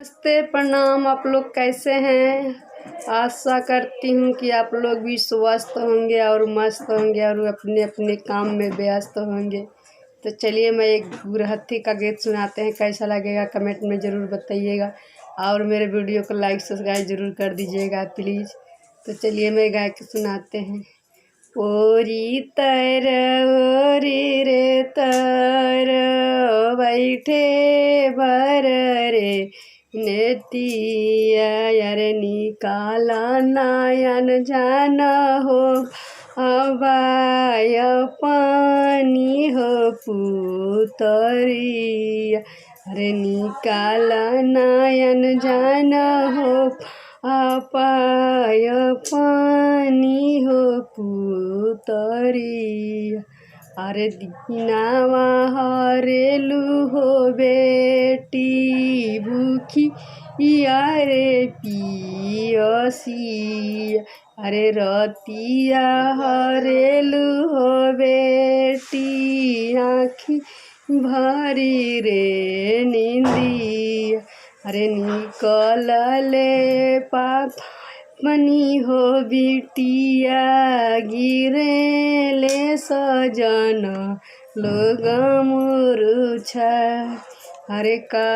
नमस्ते, प्रणाम। आप लोग कैसे हैं? आशा करती हूँ कि आप लोग भी स्वस्थ होंगे और मस्त होंगे और अपने अपने काम में व्यस्त होंगे। तो चलिए मैं एक गुरहथी का गीत सुनाते हैं, कैसा लगेगा कमेंट में ज़रूर बताइएगा और मेरे वीडियो को लाइक सब्सक्राइब ज़रूर कर दीजिएगा प्लीज़। तो चलिए मैं गा के सुनाते हैं। ओरी तर ओरी रे तर बैठे भर रे नेतिया यार निकाला नयन जाना हो अबाय पानी हो पुतरिया अरे निकाला नयन जाना हो अपाय पानी हो पुतरिया अरे दीनावा हरेलू हो बेटी भूखी यारे पियसी अरे रतिया हरेलू हो बेटी आँखी भरी रे नींदिया अरे निकल ले पापा मनी हो बिटिया गिरे ले सजन लोग मुरुछा अरे का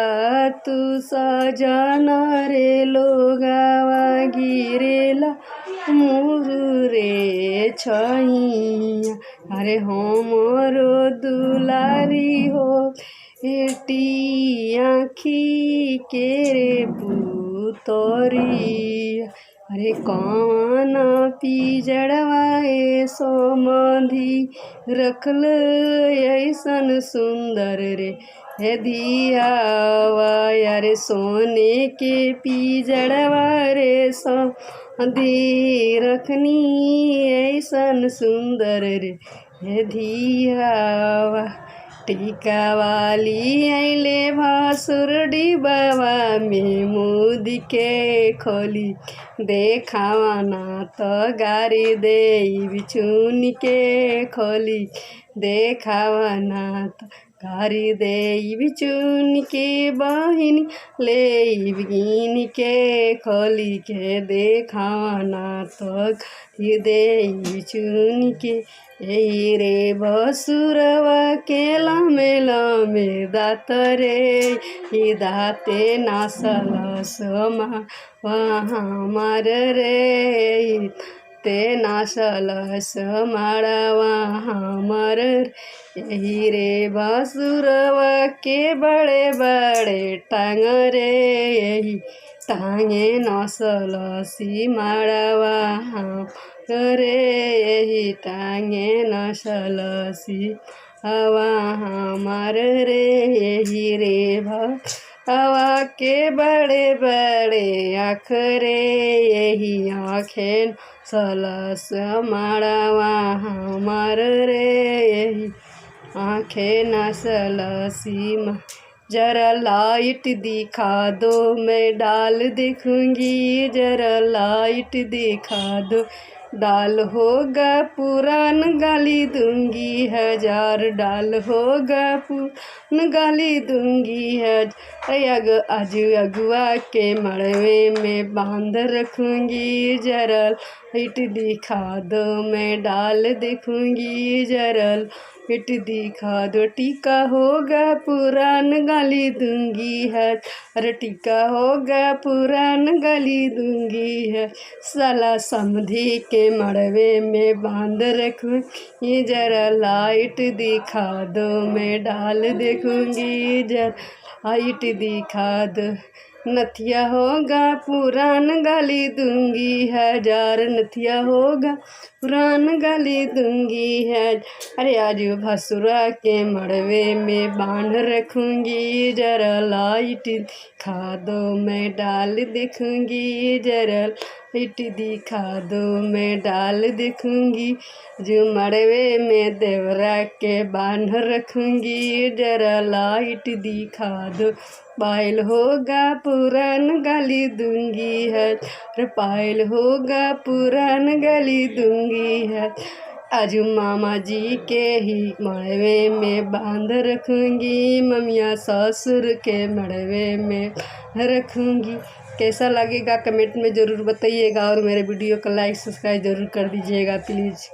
तू सजन रे लोगावा गिरेला मुरु रे छैया अरे हमरो दुलारी हो बेटी आँखी के रे पुतरिया अरे कौन पिजड़वाए सोमधी रखल ऐसन सुंदर रे हे दियावा यारे सोने के पिजड़वा रे सोमधी रखनी ऐसन सुंदर रे हे दियावा टीका वाली अले भासुर डिबावा में मुद के खोली देखावाना तो गारी दे बिछुन के खोली देखावाना तो गारी दे बिचुन के बहिन ले बिगिन के खोली के देखावाना तो गारी दे बिचुन के यही रे बसुरवा के लामे लामे दात रे ही दाते नासल समा वहाँ मार रे ते नासल समाड़ा वहाँ मर यही रे बसुरवा के बड़े बड़े टांग रे यही टांगे नसल सीमाड़ा वहाँ रे यही टांगे नसल सी हवा हमार रे यही रे हवा के बड़े बड़े आँख रे यही आँखें सलस माड़वा हमार रे यही आँखें नसलसी जरा लाइट दिखा दो मैं डाल देखूंगी जरा लाइट दिखा दो डाल होगा पुरान गाली दूंगी हजार डाल होगा पुरान गाली दूंगी हजार अगुआ के मड़वे में बांध रखूंगी जरा लाइट दिखा दो मैं डाल देखूंगी जरा लाइट दिखा दो टीका होगा पुरान गाली दूंगी है अरे टीका होगा पुरान गाली दूंगी है साला समधी के मड़वे में बांध रखूंगी जरा लाइट दिखा दो मैं डाल देखूंगी जरा लाइट दिखा दो नथिया होगा पुरान गाली दूंगी हजार नथिया होगा पुरान गाली दूंगी है अरे आज भसुरा के मड़वे में बांध रखूंगी जरा लाइट दिखा दो मैं डाल देखूंगी जरा लाइट दिखा दो मैं डाल देखूंगी जो मड़वे में देवरा के बांध रखूंगी जरा लाइट दिखा दो पायल होगा पुरान गाली दूंगी है पायल होगा पुरान गाली दूंगी है आजू मामा जी के ही मड़वे में बांध रखूंगी, ममिया ससुर के मड़वे में रखूँगी। कैसा लगेगा कमेंट में ज़रूर बताइएगा और मेरे वीडियो को लाइक सब्सक्राइब ज़रूर कर दीजिएगा प्लीज़।